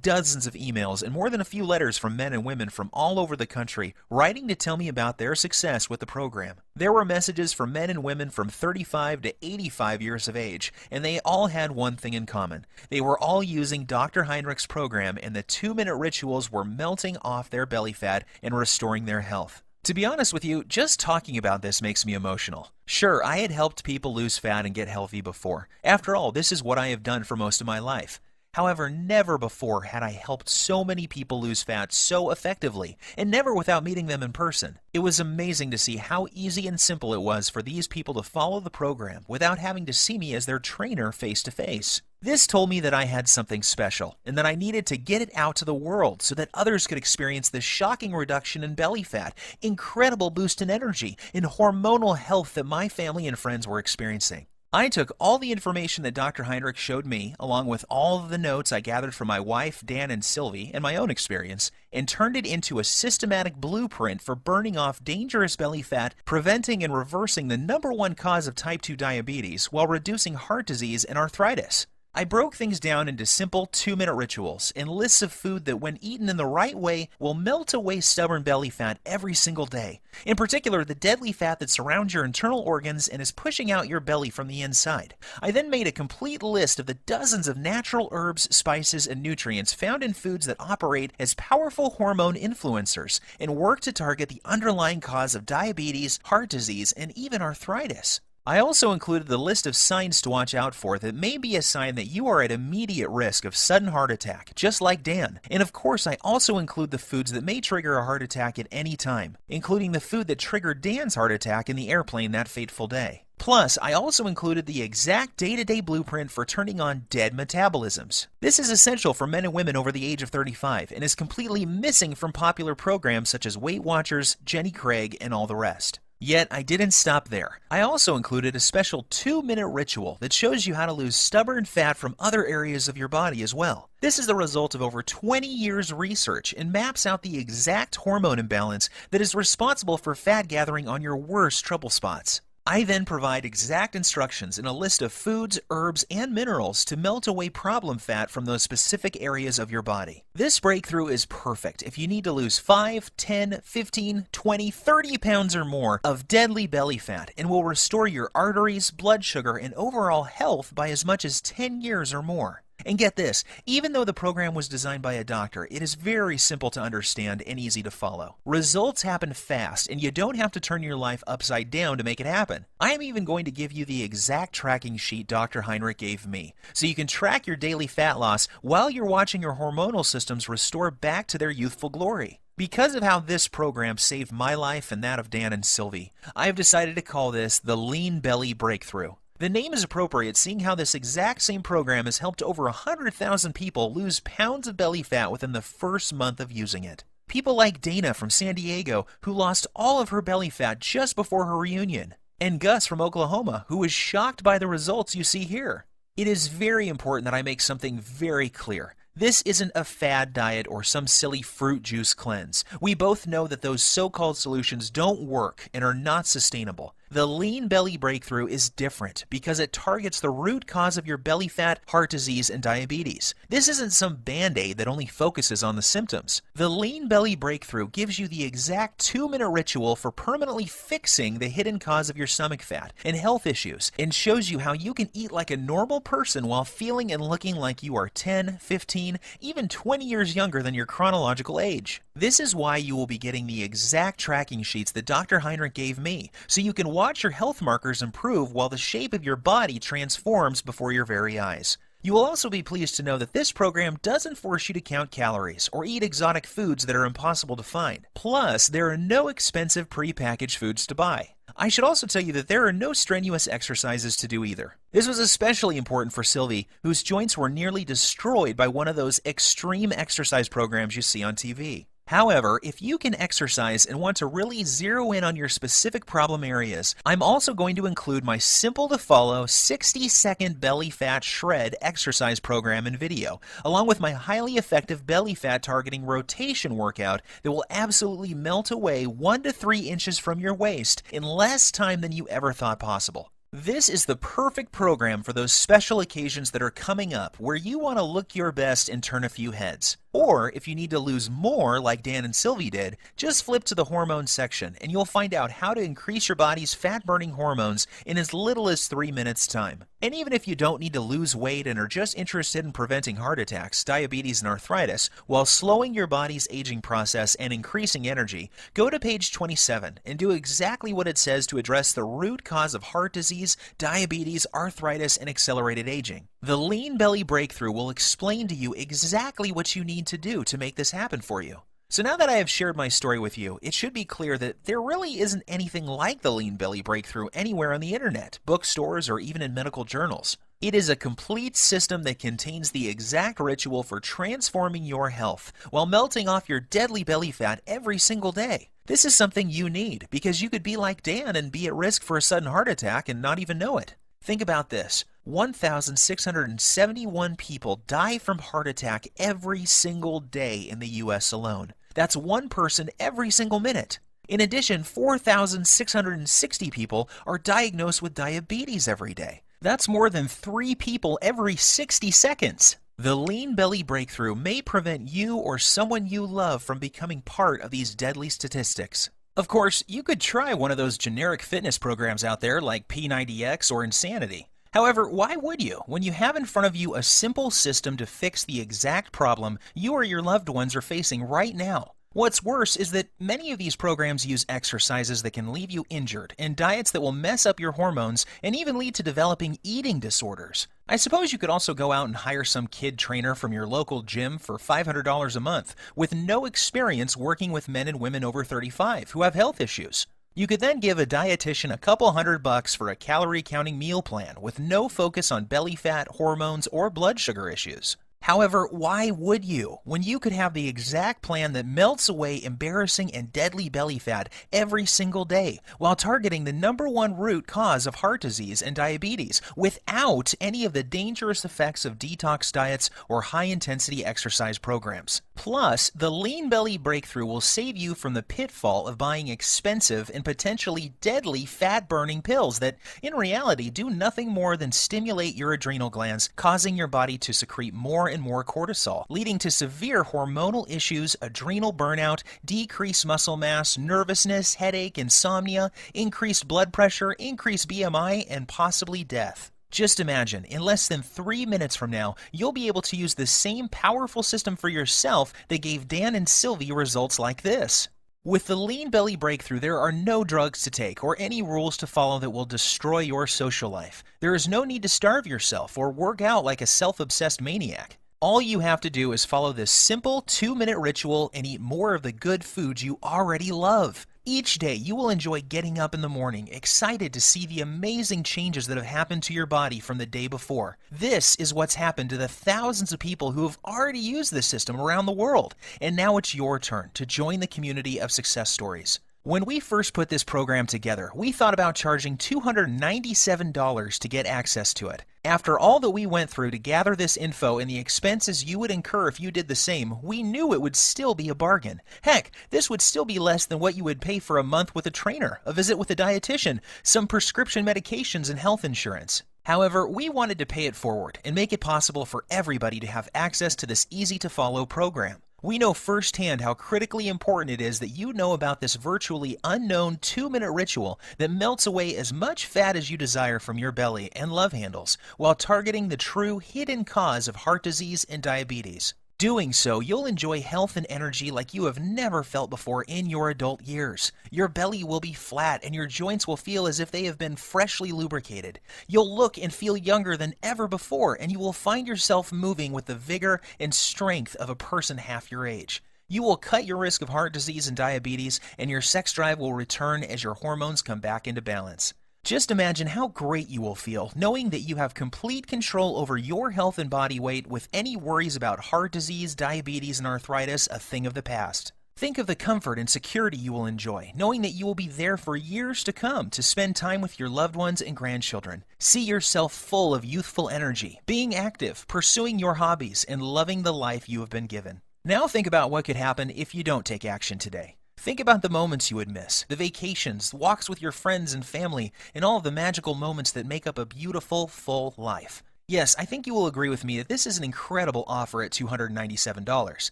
dozens of emails and more than a few letters from men and women from all over the country writing to tell me about their success with the program. There were messages from men and women from 35 to 85 years of age, and they all had one thing in common. They were all using Dr. Heinrich's program, and the 2-minute rituals were melting off their belly fat and restoring their health. To be honest with you, just talking about this makes me emotional. Sure, I had helped people lose fat and get healthy before. After all, this is what I have done for most of my life. However, never before had I helped so many people lose fat so effectively, and never without meeting them in person. It was amazing to see how easy and simple it was for these people to follow the program without having to see me as their trainer face to face. This told me that I had something special, and that I needed to get it out to the world so that others could experience this shocking reduction in belly fat, incredible boost in energy, and hormonal health that my family and friends were experiencing. I took all the information that Dr. Heinrich showed me, along with all of the notes I gathered from my wife, Dan, and Sylvie, and my own experience, and turned it into a systematic blueprint for burning off dangerous belly fat, preventing and reversing the #1 cause of type 2 diabetes, while reducing heart disease and arthritis. I broke things down into simple 2-minute rituals and lists of food that, when eaten in the right way, will melt away stubborn belly fat every single day. In particular, the deadly fat that surrounds your internal organs and is pushing out your belly from the inside. I then made a complete list of the dozens of natural herbs, spices, and nutrients found in foods that operate as powerful hormone influencers and work to target the underlying cause of diabetes, heart disease, and even arthritis. I also included the list of signs to watch out for that may be a sign that you are at immediate risk of sudden heart attack, just like Dan. And of course, I also include the foods that may trigger a heart attack at any time, including the food that triggered Dan's heart attack in the airplane that fateful day. Plus, I also included the exact day-to-day blueprint for turning on dead metabolisms. This is essential for men and women over the age of 35 and is completely missing from popular programs such as Weight Watchers, Jenny Craig, and all the rest. Yet, I didn't stop there. I also included a special 2-minute ritual that shows you how to lose stubborn fat from other areas of your body as well. This is the result of over 20 years' research and maps out the exact hormone imbalance that is responsible for fat gathering on your worst trouble spots. I then provide exact instructions and a list of foods, herbs, and minerals to melt away problem fat from those specific areas of your body. This breakthrough is perfect if you need to lose 5, 10, 15, 20, 30 pounds or more of deadly belly fat and will restore your arteries, blood sugar, and overall health by as much as 10 years or more. And get this, even though the program was designed by a doctor, it is very simple to understand and easy to follow. Results happen fast, and you don't have to turn your life upside down to make it happen. I am even going to give you the exact tracking sheet Dr. Heinrich gave me, so you can track your daily fat loss while you're watching your hormonal systems restore back to their youthful glory. Because of how this program saved my life and that of Dan and Sylvie, I have decided to call this the Lean Belly Breakthrough. The name is appropriate, seeing how this exact same program has helped over 100,000 people lose pounds of belly fat within the first month of using it. People like Dana from San Diego, who lost all of her belly fat just before her reunion, and Gus from Oklahoma, who was shocked by the results you see here. It is very important that I make something very clear. This isn't a fad diet or some silly fruit juice cleanse. We both know that those so-called solutions don't work and are not sustainable. The Lean Belly Breakthrough is different because it targets the root cause of your belly fat, heart disease, and diabetes. This isn't some band-aid that only focuses on the symptoms. The Lean Belly Breakthrough gives you the exact 2-minute ritual for permanently fixing the hidden cause of your stomach fat and health issues, and shows you how you can eat like a normal person while feeling and looking like you are 10, 15, even 20 years younger than your chronological age. This is why you will be getting the exact tracking sheets that Dr. Heinrich gave me, so you can watch your health markers improve while the shape of your body transforms before your very eyes. You will also be pleased to know that this program doesn't force you to count calories or eat exotic foods that are impossible to find. Plus, there are no expensive pre-packaged foods to buy. I should also tell you that there are no strenuous exercises to do either. This was especially important for Sylvie, whose joints were nearly destroyed by one of those extreme exercise programs you see on TV. However, if you can exercise and want to really zero in on your specific problem areas, I'm also going to include my simple-to-follow 60-second belly fat shred exercise program and video, along with my highly effective belly fat targeting rotation workout that will absolutely melt away 1 to 3 inches from your waist in less time than you ever thought possible. This is the perfect program for those special occasions that are coming up where you want to look your best and turn a few heads. Or if you need to lose more like Dan and Sylvie did, just flip to the hormone section and you'll find out how to increase your body's fat-burning hormones in as little as 3 minutes time. And even if you don't need to lose weight and are just interested in preventing heart attacks, diabetes, and arthritis while slowing your body's aging process and increasing energy, go to page 27 and do exactly what it says to address the root cause of heart disease, diabetes, arthritis, and accelerated aging. The Lean Belly Breakthrough will explain to you exactly what you need to do to make this happen for you. So now that I have shared my story with you, it should be clear that there really isn't anything like the Lean Belly Breakthrough anywhere on the internet, bookstores, or even in medical journals. It is a complete system that contains the exact ritual for transforming your health while melting off your deadly belly fat every single day. This is something you need because you could be like Dan and be at risk for a sudden heart attack and not even know it. Think about this. 1,671 people die from heart attack every single day in the U.S. alone. That's one person every single minute. In addition, 4,660 people are diagnosed with diabetes every day. That's more than 3 people every 60 seconds. The Lean Belly Breakthrough may prevent you or someone you love from becoming part of these deadly statistics. Of course, you could try one of those generic fitness programs out there like P90X or Insanity. However, why would you when you have in front of you a simple system to fix the exact problem you or your loved ones are facing right now? What's worse is that many of these programs use exercises that can leave you injured and diets that will mess up your hormones and even lead to developing eating disorders. I suppose you could also go out and hire some kid trainer from your local gym for $500 a month with no experience working with men and women over 35 who have health issues. You could then give a dietitian a couple $100 for a calorie-counting meal plan with no focus on belly fat, hormones, or blood sugar issues. However, why would you when you could have the exact plan that melts away embarrassing and deadly belly fat every single day while targeting the #1 root cause of heart disease and diabetes without any of the dangerous effects of detox diets or high-intensity exercise programs? Plus, the Lean Belly Breakthrough will save you from the pitfall of buying expensive and potentially deadly fat-burning pills that, in reality, do nothing more than stimulate your adrenal glands, causing your body to secrete more and more cortisol, leading to severe hormonal issues, adrenal burnout, decreased muscle mass, nervousness, headache, insomnia, increased blood pressure, increased BMI, and possibly death. Just imagine, in less than 3 minutes from now, you'll be able to use the same powerful system for yourself that gave Dan and Sylvie results like this. With the Lean Belly Breakthrough, there are no drugs to take or any rules to follow that will destroy your social life. There is no need to starve yourself or work out like a self-obsessed maniac. All you have to do is follow this simple 2-minute ritual and eat more of the good foods you already love. Each day, you will enjoy getting up in the morning, excited to see the amazing changes that have happened to your body from the day before. This is what's happened to the thousands of people who have already used this system around the world. And now it's your turn to join the community of success stories. When we first put this program together, we thought about charging $297 to get access to it. After all that we went through to gather this info and the expenses you would incur if you did the same, we knew it would still be a bargain. Heck, this would still be less than what you would pay for a month with a trainer, a visit with a dietitian, some prescription medications, and health insurance. However, we wanted to pay it forward and make it possible for everybody to have access to this easy-to-follow program. We know firsthand how critically important it is that you know about this virtually unknown 2-minute ritual that melts away as much fat as you desire from your belly and love handles, while targeting the true hidden cause of heart disease and diabetes. Doing so, you'll enjoy health and energy like you have never felt before in your adult years. Your belly will be flat and your joints will feel as if they have been freshly lubricated. You'll look and feel younger than ever before, and you will find yourself moving with the vigor and strength of a person half your age. You will cut your risk of heart disease and diabetes, and your sex drive will return as your hormones come back into balance. Just imagine how great you will feel knowing that you have complete control over your health and body weight, with any worries about heart disease, diabetes, and arthritis a thing of the past. Think of the comfort and security you will enjoy, knowing that you will be there for years to come to spend time with your loved ones and grandchildren. See yourself full of youthful energy, being active, pursuing your hobbies, and loving the life you have been given. Now think about what could happen if you don't take action today. Think about the moments you would miss, the vacations, walks with your friends and family, and all of the magical moments that make up a beautiful, full life. Yes, I think you will agree with me that this is an incredible offer at $297.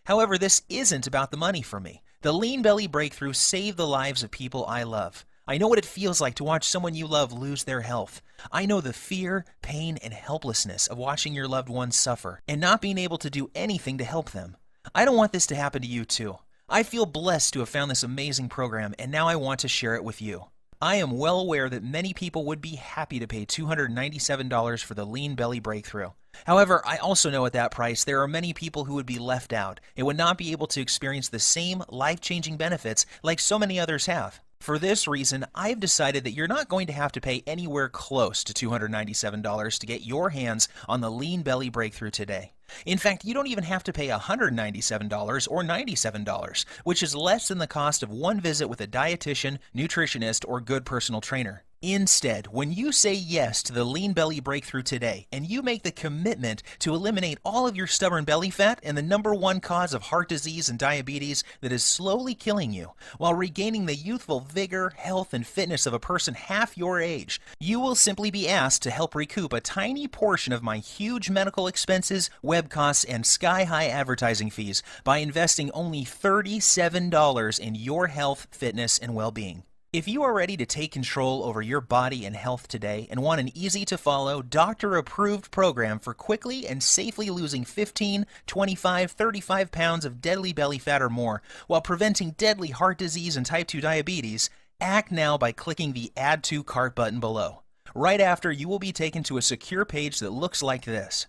However, this isn't about the money for me. The Lean Belly Breakthrough saved the lives of people I love. I know what it feels like to watch someone you love lose their health. I know the fear, pain, and helplessness of watching your loved ones suffer and not being able to do anything to help them. I don't want this to happen to you too. I feel blessed to have found this amazing program, and now I want to share it with you. I am well aware that many people would be happy to pay $297 for the Lean Belly Breakthrough. However, I also know at that price there are many people who would be left out and would not be able to experience the same life-changing benefits like so many others have. For this reason, I've decided that you're not going to have to pay anywhere close to $297 to get your hands on the Lean Belly Breakthrough today. In fact, you don't even have to pay $197 or $97, which is less than the cost of one visit with a dietitian, nutritionist, or good personal trainer. Instead, when you say yes to the Lean Belly Breakthrough today and you make the commitment to eliminate all of your stubborn belly fat and the #1 cause of heart disease and diabetes that is slowly killing you, while regaining the youthful vigor, health, and fitness of a person half your age, you will simply be asked to help recoup a tiny portion of my huge medical expenses, web costs, and sky-high advertising fees by investing only $37 in your health, fitness, and well-being. If you are ready to take control over your body and health today and want an easy-to-follow, doctor-approved program for quickly and safely losing 15, 25, 35 pounds of deadly belly fat or more while preventing deadly heart disease and type 2 diabetes, act now by clicking the Add to Cart button below. Right after, you will be taken to a secure page that looks like this.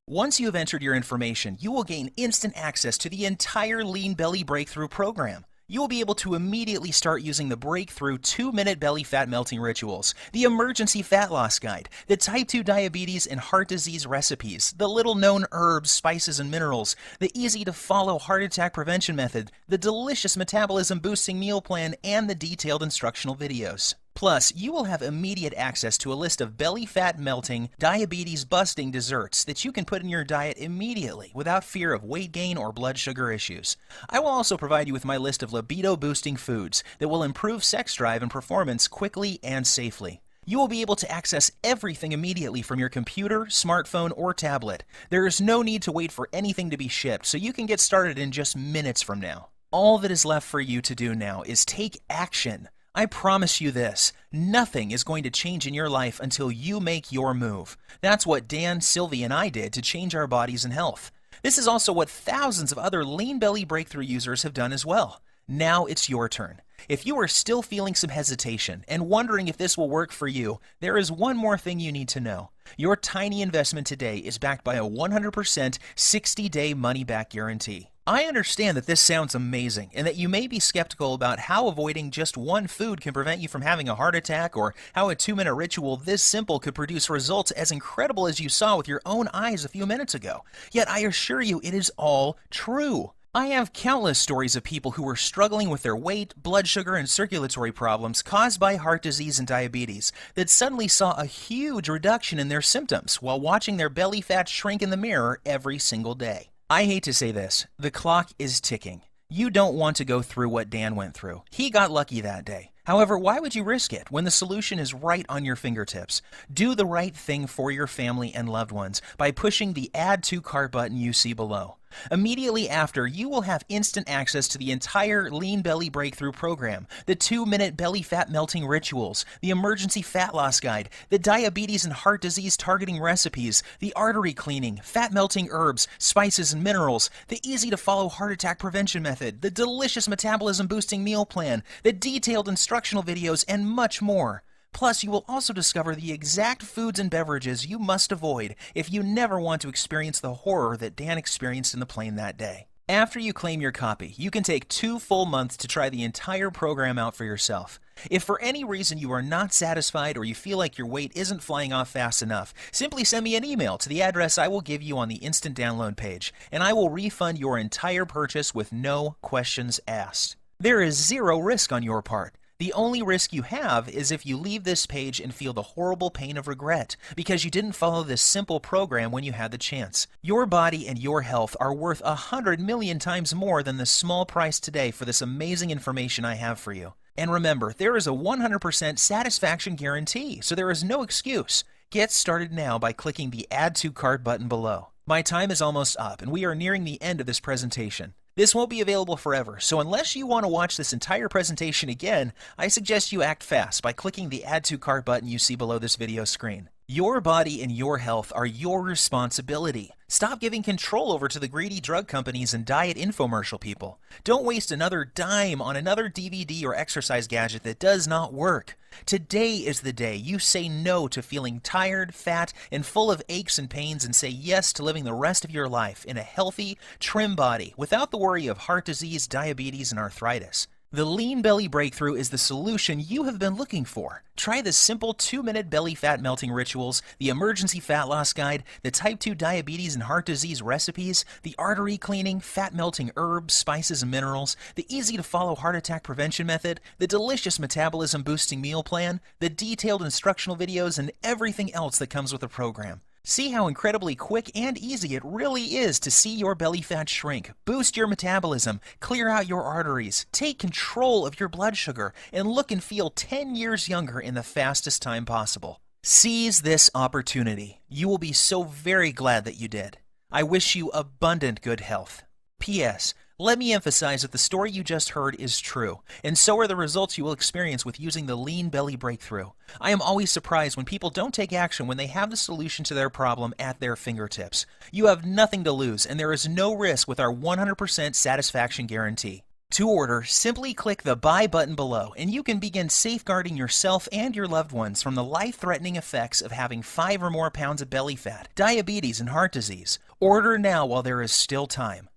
Once you have entered your information, you will gain instant access to the entire Lean Belly Breakthrough program. You will be able to immediately start using the breakthrough 2-minute belly fat melting rituals, the emergency fat loss guide, the type 2 diabetes and heart disease recipes, the little-known herbs, spices, and minerals, the easy-to-follow heart attack prevention method, the delicious metabolism-boosting meal plan, and the detailed instructional videos. Plus, you will have immediate access to a list of belly fat melting, diabetes busting desserts that you can put in your diet immediately without fear of weight gain or blood sugar issues. I will also provide you with my list of libido boosting foods that will improve sex drive and performance quickly and safely. You will be able to access everything immediately from your computer, smartphone, or tablet. There is no need to wait for anything to be shipped, so you can get started in just minutes from now. All that is left for you to do now is take action. I promise you this, nothing is going to change in your life until you make your move. That's what Dan, Sylvie, and I did to change our bodies and health. This is also what thousands of other Lean Belly Breakthrough users have done as well. Now it's your turn. If you are still feeling some hesitation and wondering if this will work for you, there is one more thing you need to know. Your tiny investment today is backed by a 100% 60-day money-back guarantee. I understand that this sounds amazing and that you may be skeptical about how avoiding just one food can prevent you from having a heart attack, or how a 2-minute ritual this simple could produce results as incredible as you saw with your own eyes a few minutes ago. Yet I assure you it is all true. I have countless stories of people who were struggling with their weight, blood sugar, and circulatory problems caused by heart disease and diabetes that suddenly saw a huge reduction in their symptoms while watching their belly fat shrink in the mirror every single day. I hate to say this, the clock is ticking. You don't want to go through what Dan went through. He got lucky that day. However, why would you risk it when the solution is right on your fingertips? Do the right thing for your family and loved ones by pushing the Add to Cart button you see below. Immediately after, you will have instant access to the entire Lean Belly Breakthrough program, the 2-minute belly fat melting rituals, the emergency fat loss guide, the diabetes and heart disease targeting recipes, the artery cleaning, fat melting herbs, spices and minerals, the easy to follow heart attack prevention method, the delicious metabolism boosting meal plan, the detailed instructional videos, and much more. Plus, you will also discover the exact foods and beverages you must avoid if you never want to experience the horror that Dan experienced in the plane that day. After you claim your copy, you can take 2 full months to try the entire program out for yourself. If for any reason you are not satisfied or you feel like your weight isn't flying off fast enough, simply send me an email to the address I will give you on the instant download page, and I will refund your entire purchase with no questions asked. There is zero risk on your part. The only risk you have is if you leave this page and feel the horrible pain of regret because you didn't follow this simple program when you had the chance. Your body and your health are worth 100 million times more than the small price today for this amazing information I have for you. And remember, there is a 100% satisfaction guarantee, so there is no excuse. Get started now by clicking the Add to Cart button below. My time is almost up, and we are nearing the end of this presentation. This won't be available forever, so unless you want to watch this entire presentation again, I suggest you act fast by clicking the Add to Cart button you see below this video screen. Your body and your health are your responsibility. Stop giving control over to the greedy drug companies and diet infomercial people. Don't waste another dime on another DVD or exercise gadget that does not work. Today is the day you say no to feeling tired, fat, and full of aches and pains, and say yes to living the rest of your life in a healthy, trim body without the worry of heart disease, diabetes, and arthritis. The Lean Belly Breakthrough is the solution you have been looking for. Try the simple 2-minute belly fat melting rituals, the emergency fat loss guide, the type 2 diabetes and heart disease recipes, the artery cleaning, fat melting herbs, spices and minerals, the easy to follow heart attack prevention method, the delicious metabolism boosting meal plan, the detailed instructional videos, and everything else that comes with the program. See how incredibly quick and easy it really is to see your belly fat shrink, boost your metabolism, clear out your arteries, take control of your blood sugar, and look and feel 10 years younger in the fastest time possible. Seize this opportunity. You will be so very glad that you did. I wish you abundant good health. P.S. Let me emphasize that the story you just heard is true, and so are the results you will experience with using the Lean Belly Breakthrough. I am always surprised when people don't take action when they have the solution to their problem at their fingertips. You have nothing to lose, and there is no risk with our 100% satisfaction guarantee. To order, simply click the Buy button below, and you can begin safeguarding yourself and your loved ones from the life-threatening effects of having 5 or more pounds of belly fat, diabetes, and heart disease. Order now while there is still time.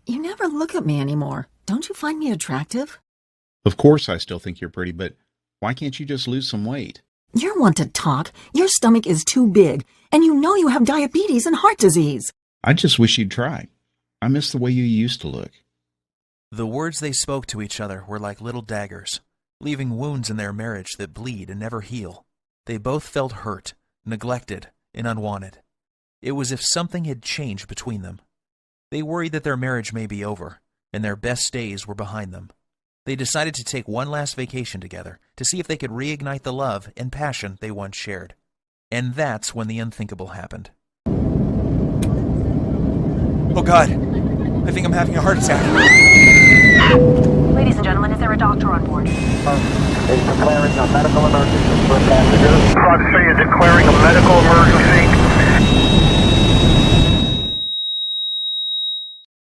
You never look at me anymore. Don't you find me attractive? Of course I still think you're pretty, but why can't you just lose some weight? You're one to talk. Your stomach is too big, and you know you have diabetes and heart disease. I just wish you'd try. I miss the way you used to look. The words they spoke to each other were like little daggers, leaving wounds in their marriage that bleed and never heal. They both felt hurt, neglected, and unwanted. It was as if something had changed between them. They worried that their marriage may be over, and their best days were behind them. They decided to take one last vacation together to see if they could reignite the love and passion they once shared. And that's when the unthinkable happened. Oh God! I think I'm having a heart attack. Ladies and gentlemen, is there a doctor on board? Is declaring a medical emergency for passengers. Fox 3 is declaring a medical emergency.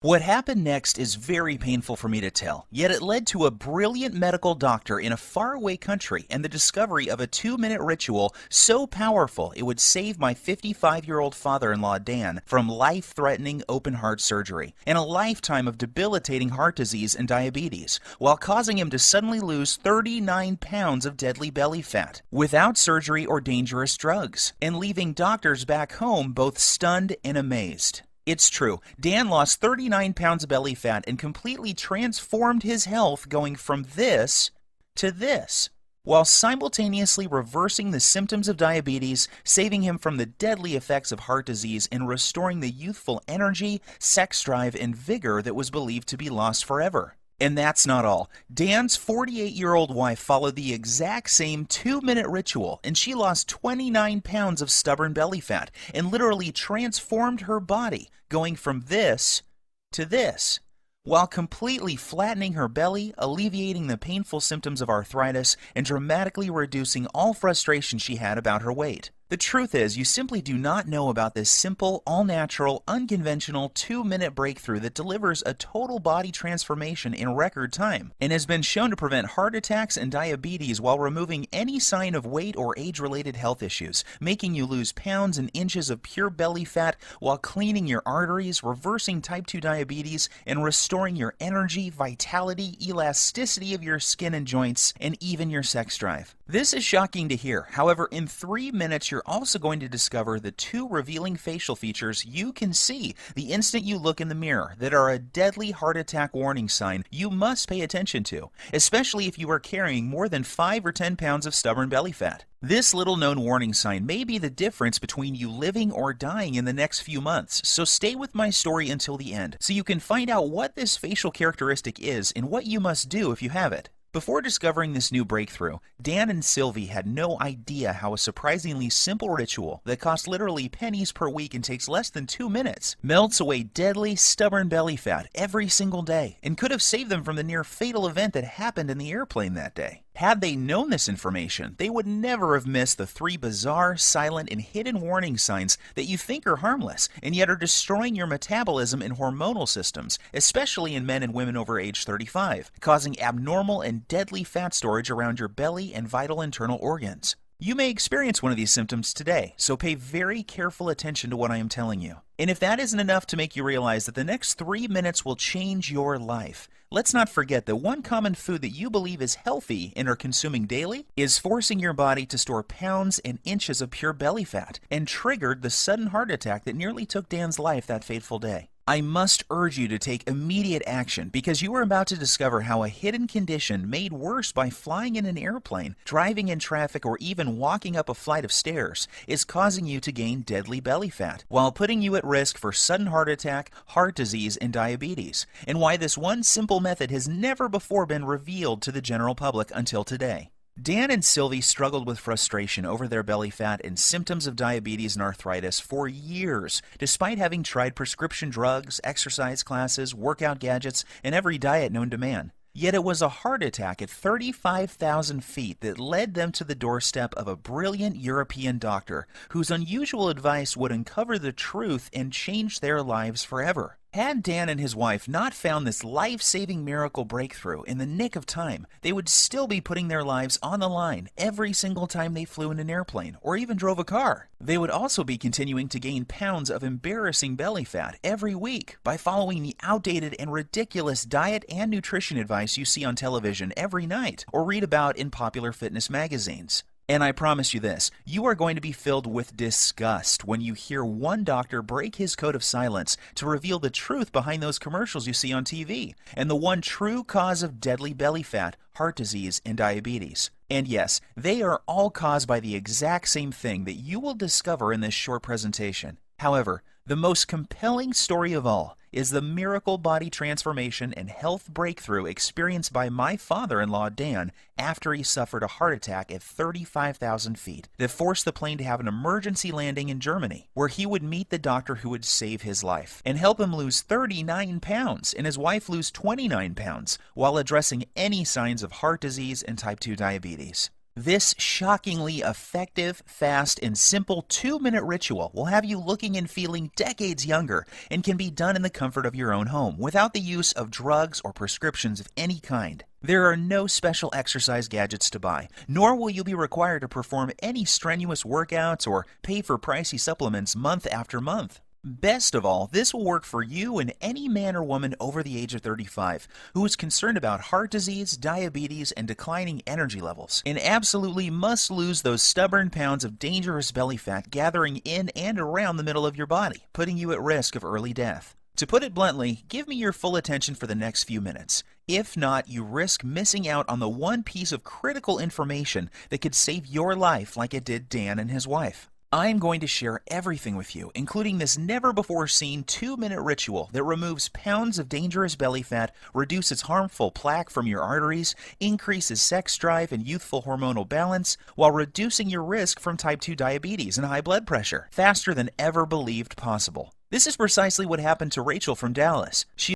What happened next is very painful for me to tell, yet it led to a brilliant medical doctor in a faraway country and the discovery of a 2-minute ritual so powerful it would save my 55-year-old father-in-law Dan from life-threatening open-heart surgery and a lifetime of debilitating heart disease and diabetes, while causing him to suddenly lose 39 pounds of deadly belly fat without surgery or dangerous drugs, and leaving doctors back home both stunned and amazed. It's true, Dan lost 39 pounds of belly fat and completely transformed his health, going from this to this, while simultaneously reversing the symptoms of diabetes, saving him from the deadly effects of heart disease, and restoring the youthful energy, sex drive, and vigor that was believed to be lost forever. And that's not all. Dan's 48-year-old wife followed the exact same 2-minute ritual, and she lost 29 pounds of stubborn belly fat and literally transformed her body, going from this to this, while completely flattening her belly, alleviating the painful symptoms of arthritis, and dramatically reducing all frustration she had about her weight. The truth is, you simply do not know about this simple, all-natural, unconventional 2-minute breakthrough that delivers a total body transformation in record time and has been shown to prevent heart attacks and diabetes while removing any sign of weight or age-related health issues, making you lose pounds and inches of pure belly fat while cleaning your arteries, reversing type 2 diabetes, and restoring your energy, vitality, elasticity of your skin and joints, and even your sex drive. This is shocking to hear. However, in 3 minutes, you're also going to discover the 2 revealing facial features you can see the instant you look in the mirror that are a deadly heart attack warning sign you must pay attention to, especially if you are carrying more than 5 or 10 pounds of stubborn belly fat. This little-known warning sign may be the difference between you living or dying in the next few months, so stay with my story until the end so you can find out what this facial characteristic is and what you must do if you have it. Before discovering this new breakthrough, Dan and Sylvie had no idea how a surprisingly simple ritual that costs literally pennies per week and takes less than 2 minutes melts away deadly, stubborn belly fat every single day and could have saved them from the near fatal event that happened in the airplane that day. Had they known this information, they would never have missed the 3 bizarre, silent, and hidden warning signs that you think are harmless and yet are destroying your metabolism and hormonal systems, especially in men and women over age 35, causing abnormal and deadly fat storage around your belly and vital internal organs. You may experience one of these symptoms today, so pay very careful attention to what I am telling you. And if that isn't enough to make you realize that the next 3 minutes will change your life, let's not forget that one common food that you believe is healthy and are consuming daily is forcing your body to store pounds and inches of pure belly fat and triggered the sudden heart attack that nearly took Dan's life that fateful day. I must urge you to take immediate action because you are about to discover how a hidden condition made worse by flying in an airplane, driving in traffic, or even walking up a flight of stairs is causing you to gain deadly belly fat while putting you at risk for sudden heart attack, heart disease, and diabetes, and why this one simple method has never before been revealed to the general public until today. Dan and Sylvie struggled with frustration over their belly fat and symptoms of diabetes and arthritis for years, despite having tried prescription drugs, exercise classes, workout gadgets, and every diet known to man. Yet it was a heart attack at 35,000 feet that led them to the doorstep of a brilliant European doctor whose unusual advice would uncover the truth and change their lives forever. Had Dan and his wife not found this life-saving miracle breakthrough in the nick of time, they would still be putting their lives on the line every single time they flew in an airplane or even drove a car. They would also be continuing to gain pounds of embarrassing belly fat every week by following the outdated and ridiculous diet and nutrition advice you see on television every night or read about in popular fitness magazines. And I promise you this, you are going to be filled with disgust when you hear one doctor break his code of silence to reveal the truth behind those commercials you see on TV and the one true cause of deadly belly fat, heart disease, and diabetes. And yes, they are all caused by the exact same thing that you will discover in this short presentation. However, the most compelling story of all is the miracle body transformation and health breakthrough experienced by my father-in-law Dan after he suffered a heart attack at 35,000 feet that forced the plane to have an emergency landing in Germany, where he would meet the doctor who would save his life and help him lose 39 pounds and his wife lose 29 pounds while addressing any signs of heart disease and type 2 diabetes. This shockingly effective, fast, and simple 2-minute ritual will have you looking and feeling decades younger and can be done in the comfort of your own home without the use of drugs or prescriptions of any kind. There are no special exercise gadgets to buy, nor will you be required to perform any strenuous workouts or pay for pricey supplements month after month. Best of all, this will work for you and any man or woman over the age of 35 who is concerned about heart disease, diabetes, and declining energy levels, and absolutely must lose those stubborn pounds of dangerous belly fat gathering in and around the middle of your body, putting you at risk of early death. To put it bluntly, give me your full attention for the next few minutes. If not, you risk missing out on the one piece of critical information that could save your life like it did Dan and his wife. I'm going to share everything with you, including this never-before-seen 2-minute ritual that removes pounds of dangerous belly fat, reduces harmful plaque from your arteries, increases sex drive and youthful hormonal balance, while reducing your risk from type 2 diabetes and high blood pressure faster than ever believed possible. This is precisely what happened to Rachel from Dallas. She